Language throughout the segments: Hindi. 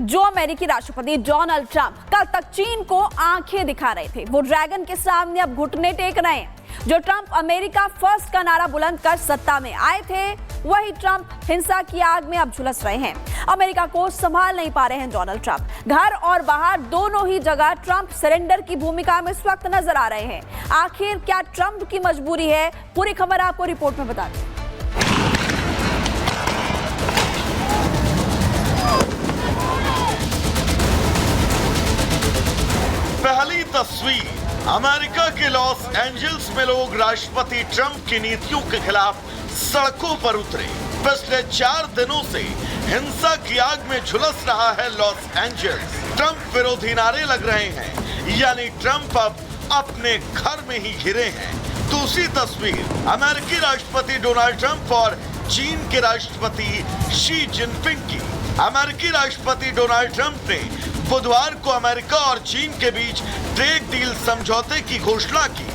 जो अमेरिकी राष्ट्रपति डोनाल्ड ट्रंप कल तक चीन को आंखें दिखा रहे थे, वो ड्रैगन के सामने अब घुटने टेक रहे हैं। जो ट्रंप अमेरिका फर्स्ट का नारा बुलंद कर सत्ता में आए थे, वही ट्रंप हिंसा की आग में अब झुलस रहे हैं। अमेरिका को संभाल नहीं पा रहे हैं डोनाल्ड ट्रंप। घर और बाहर दोनों ही जगह ट्रंप सरेंडर की भूमिका में इस वक्त नजर आ रहे हैं। आखिर क्या ट्रंप की मजबूरी है? पूरी खबर आपको रिपोर्ट में बता दें। पहली तस्वीर, अमेरिका के लॉस एंजल्स में लोग राष्ट्रपति ट्रंप की नीतियों के खिलाफ सड़कों पर उतरे। पिछले 4 दिनों से हिंसा की आग में झुलस रहा है लॉस एंजल्स। ट्रंप विरोधी नारे लग रहे हैं, यानी ट्रंप अब अपने घर में ही घिरे हैं। दूसरी तस्वीर, अमेरिकी राष्ट्रपति डोनाल्ड ट्रंप और चीन के राष्ट्रपति शी जिनपिंग की। अमेरिकी राष्ट्रपति डोनाल्ड ट्रंप ने बुधवार को अमेरिका और चीन के बीच ट्रेड डील समझौते की घोषणा की।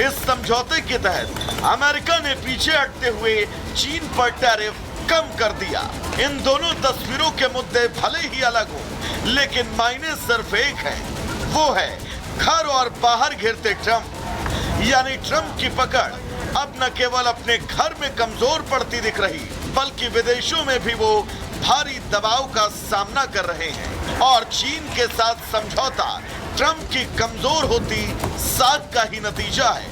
इस समझौते के तहत अमेरिका ने पीछे हटते हुए चीन पर टैरिफ कम कर दिया। इन दोनों तस्वीरों के मुद्दे भले ही अलग हो, लेकिन मायने सिर्फ एक है, वो है घर और बाहर घिरते ट्रंप। यानी ट्रंप की पकड़ अब न केवल अपने घर में कमजोर पड़ती दिख रही, बल्कि विदेशों में भी वो भारी दबाव का सामना कर रहे हैं। और चीन के साथ समझौता ट्रंप की कमजोर होती साख का ही नतीजा है।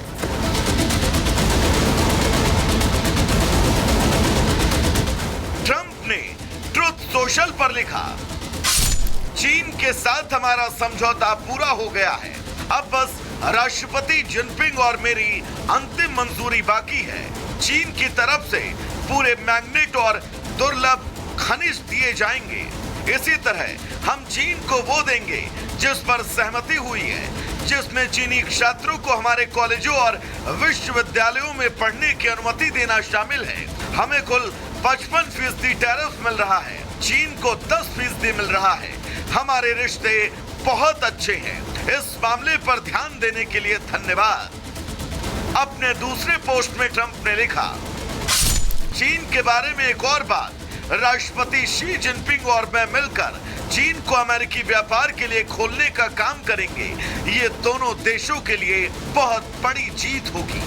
ट्रंप ने ट्रुथ सोशल पर लिखा, चीन के साथ हमारा समझौता पूरा हो गया है, अब बस राष्ट्रपति जिनपिंग और मेरी अंतिम मंजूरी बाकी है। चीन की तरफ से पूरे मैग्नेट और दुर्लभ खनिज दिए जाएंगे। इसी तरह हम चीन को वो देंगे जिस पर सहमति हुई है, जिसमें चीनी छात्रों को हमारे कॉलेजों और विश्वविद्यालयों में पढ़ने की अनुमति देना शामिल है। हमें कुल 55% टैरिफ मिल रहा है, चीन को 10% मिल रहा है। हमारे रिश्ते बहुत अच्छे हैं। इस मामले पर ध्यान देने के लिए धन्यवाद। अपने दूसरे पोस्ट में ट्रंप ने लिखा, चीन के बारे में एक और बात, राष्ट्रपति शी जिनपिंग और मैं मिलकर चीन को अमेरिकी व्यापार के लिए खोलने का काम करेंगे। ये दोनों देशों के लिए बहुत बड़ी जीत होगी।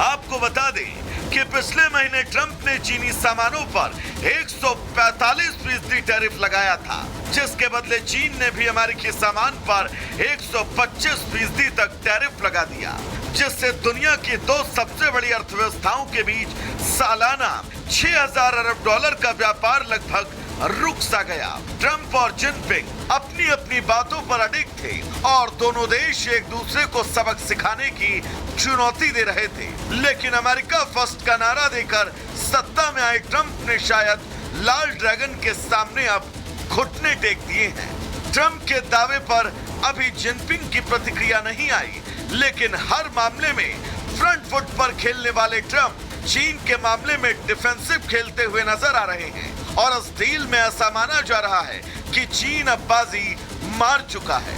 आपको बता दें कि पिछले महीने ट्रंप ने चीनी सामानों पर 145% टैरिफ लगाया था, जिसके बदले चीन ने भी अमेरिकी सामान पर 125% तक टैरिफ लगा दिया, जिससे दुनिया की 2 सबसे बड़ी अर्थव्यवस्थाओं के बीच सालाना 6000 अरब डॉलर का व्यापार लगभग रुक सा गया। ट्रंप और जिनपिंग अपनी अपनी बातों पर अडिग थे और दोनों देश एक दूसरे को सबक सिखाने की चुनौती दे रहे थे। लेकिन अमेरिका फर्स्ट का नारा देकर सत्ता में आए ट्रंप ने शायद लाल ड्रैगन के सामने अब घुटने टेक दिए हैं। ट्रंप के दावे पर अभी जिनपिंग की प्रतिक्रिया नहीं आई, लेकिन हर मामले में फ्रंट फुट पर खेलने वाले ट्रंप चीन के मामले में डिफेंसिव खेलते हुए नजर आ रहे हैं। और इस डील में ऐसा माना जा रहा है कि चीन अब बाजी मार चुका है।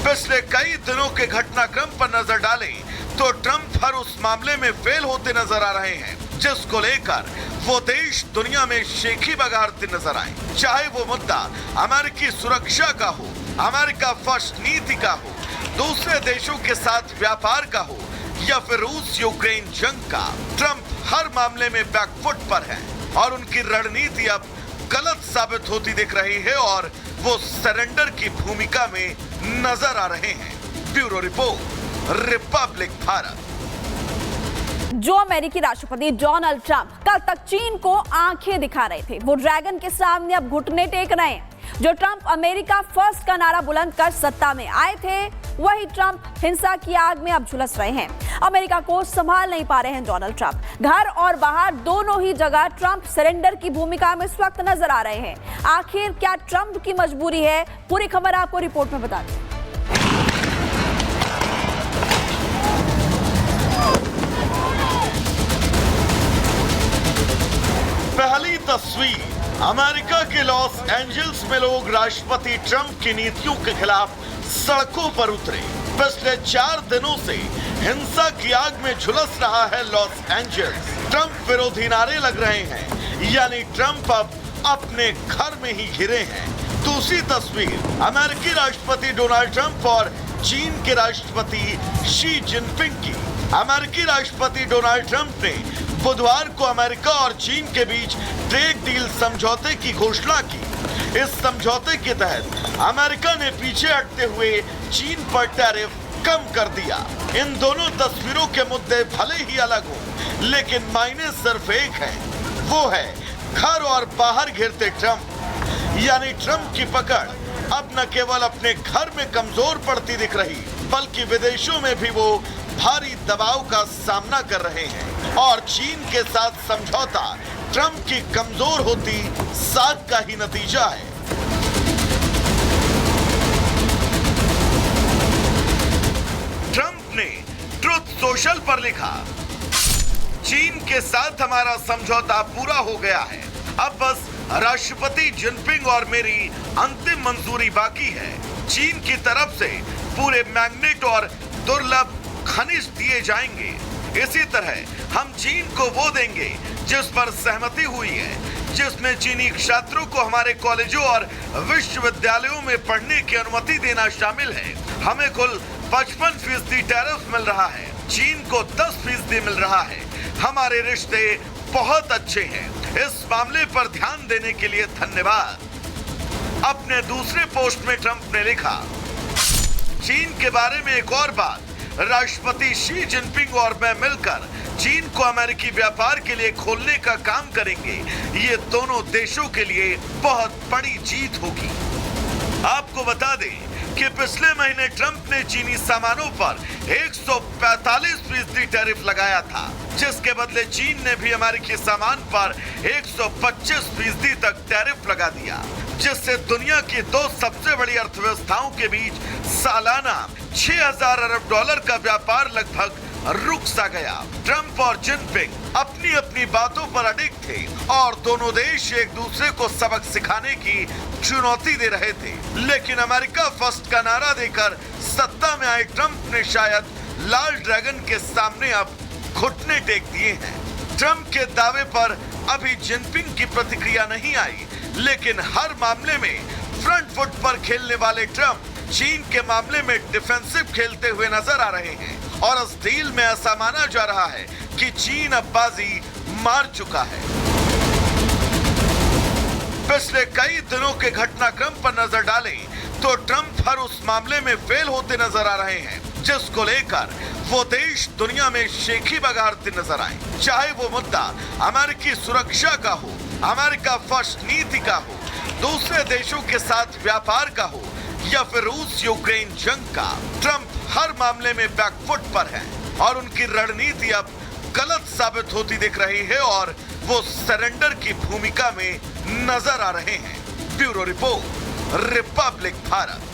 पिछले कई दिनों के घटनाक्रम पर नजर डालें तो ट्रंप हर उस मामले में फेल होते नजर आ रहे हैं जिसको लेकर वो देश दुनिया में शेखी बगाड़ते नजर आए। चाहे वो मुद्दा अमेरिकी सुरक्षा का हो, अमेरिका फर्स्ट नीति का हो, दूसरे देशों के साथ व्यापार का हो, या फिर रूस यूक्रेन जंग का, ट्रंप हर मामले में बैकफुट पर है और उनकी रणनीति अब गलत साबित होती दिख रही है और वो सरेंडर की भूमिका में नजर आ रहे हैं। Bureau report, Republic Bharat. जो अमेरिकी राष्ट्रपति डोनाल्ड ट्रंप कल तक चीन को आंखें दिखा रहे थे, वो ड्रैगन के सामने अब घुटने टेक रहे हैं। जो ट्रंप अमेरिका फर्स्ट का नारा बुलंद कर सत्ता में आए थे, वही ट्रंप हिंसा की आग में अब झुलस रहे हैं। अमेरिका को संभाल नहीं पा रहे हैं डोनाल्ड ट्रंप। घर और बाहर दोनों ही जगह ट्रंप सरेंडर की भूमिका में इस वक्त नजर आ रहे हैं। आखिर क्या ट्रंप की मजबूरी है? पूरी खबर आपको रिपोर्ट में बता दें। पहली तस्वीर, अमेरिका के लॉस एंजल्स में लोग राष्ट्रपति ट्रंप की नीतियों के खिलाफ सड़कों पर उतरे। पिछले 4 दिनों से हिंसा की आग में झुलस रहा है लॉस एंजल्स। ट्रंप विरोधी नारे लग रहे हैं, यानी ट्रंप अब अपने घर में ही घिरे हैं। दूसरी तस्वीर अमेरिकी राष्ट्रपति डोनाल्ड ट्रंप और चीन के राष्ट्रपति शी जिनपिंग की। अमेरिकी राष्ट्रपति डोनाल्ड ट्रंप ने बुधवार को अमेरिका और चीन के बीच ट्रेड डील समझौते की घोषणा की। इस समझौते के तहत अमेरिका ने पीछे हटते हुए चीन पर टैरिफ कम कर दिया। इन दोनों तस्वीरों के मुद्दे भले ही अलग हो, लेकिन मायने सिर्फ एक है, वो है घर और बाहर घिरते ट्रंप। यानी ट्रंप की पकड़ अब न केवल अपने घर में कमजोर पड़ती दिख रही, बल्कि विदेशों में भी वो भारी दबाव का सामना कर रहे हैं। और चीन के साथ समझौता ट्रंप की कमजोर होती साख का ही नतीजा है। ट्रंप ने ट्रुथ सोशल पर लिखा, चीन के साथ हमारा समझौता पूरा हो गया है, अब बस राष्ट्रपति जिनपिंग और मेरी अंतिम मंजूरी बाकी है। चीन की तरफ से पूरे मैग्नेट और दुर्लभ खनिज दिए जाएंगे। इसी तरह हम चीन को वो देंगे जिस पर सहमति हुई है, जिसमें चीनी छात्रों को हमारे कॉलेजों और विश्वविद्यालयों में पढ़ने की अनुमति देना शामिल है। हमें कुल 55% टैरिफ मिल रहा है, चीन को 10% मिल रहा है। हमारे रिश्ते बहुत अच्छे हैं। इस मामले पर ध्यान देने के लिए धन्यवाद। अपने दूसरे पोस्ट में ट्रंप ने लिखा, चीन के बारे में एक और बात, राष्ट्रपति शी जिनपिंग और मैं मिलकर चीन को अमेरिकी व्यापार के लिए खोलने का काम करेंगे। ये दोनों देशों के लिए बहुत बड़ी जीत होगी। आपको बता दें कि पिछले महीने ट्रंप ने चीनी सामानों पर 145% टैरिफ लगाया था, जिसके बदले चीन ने भी अमेरिकी सामान पर 125% तक टैरिफ लगा दिया, जिससे दुनिया की दो सबसे बड़ी अर्थव्यवस्थाओं के बीच सालाना 6000 अरब डॉलर का व्यापार लगभग रुक सा गया। ट्रंप और जिनपिंग अपनी अपनी बातों पर अडिग थे और दोनों देश एक दूसरे को सबक सिखाने की चुनौती दे रहे थे। लेकिन अमेरिका फर्स्ट का नारा देकर सत्ता में आए ट्रंप ने शायद लाल ड्रैगन के सामने अब घुटने टेक दिए हैं। ट्रंप के दावे पर अभी जिनपिंग की प्रतिक्रिया नहीं आई, लेकिन हर मामले में फ्रंट फुट पर खेलने वाले ट्रंप चीन के मामले में डिफेंसिव खेलते हुए नजर आ रहे हैं। और इस डील में ऐसा माना जा रहा है कि चीन अब बाजी मार चुका है। पिछले कई दिनों के घटनाक्रम पर नजर डालें तो ट्रंप हर उस मामले में फेल होते नजर आ रहे हैं जिसको लेकर वो देश दुनिया में शेखी बगाड़ते नजर आए। चाहे वो मुद्दा अमेरिकी सुरक्षा का हो, अमेरिका फर्स्ट नीति का हो, दूसरे देशों के साथ व्यापार का हो, या फिर रूस यूक्रेन जंग का, ट्रंप हर मामले में बैकफुट पर है और उनकी रणनीति अब गलत साबित होती दिख रही है और वो सरेंडर की भूमिका में नजर आ रहे हैं। Bureau report, Republic Bharat.